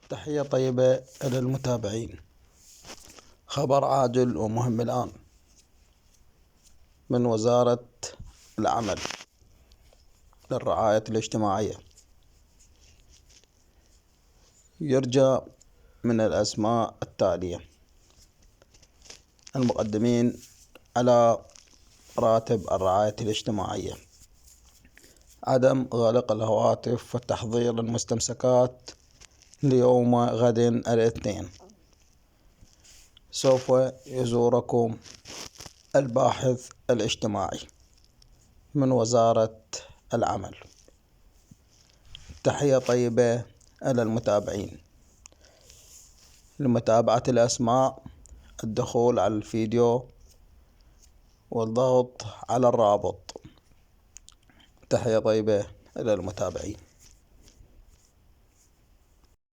تحية طيبة إلى المتابعين. خبر عاجل ومهم الآن من وزارة العمل للرعاية الاجتماعية. يرجى من الأسماء التالية المقدمين على راتب الرعاية الاجتماعية: عدم غلق الهواتف وتحضير المستمسكات ليوم غد الاثنين. سوف يزوركم الباحث الاجتماعي من وزارة العمل. تحية طيبة إلى المتابعين. لمتابعة الأسماء الدخول على الفيديو والضغط على الرابط. تحية طيبة إلى المتابعين.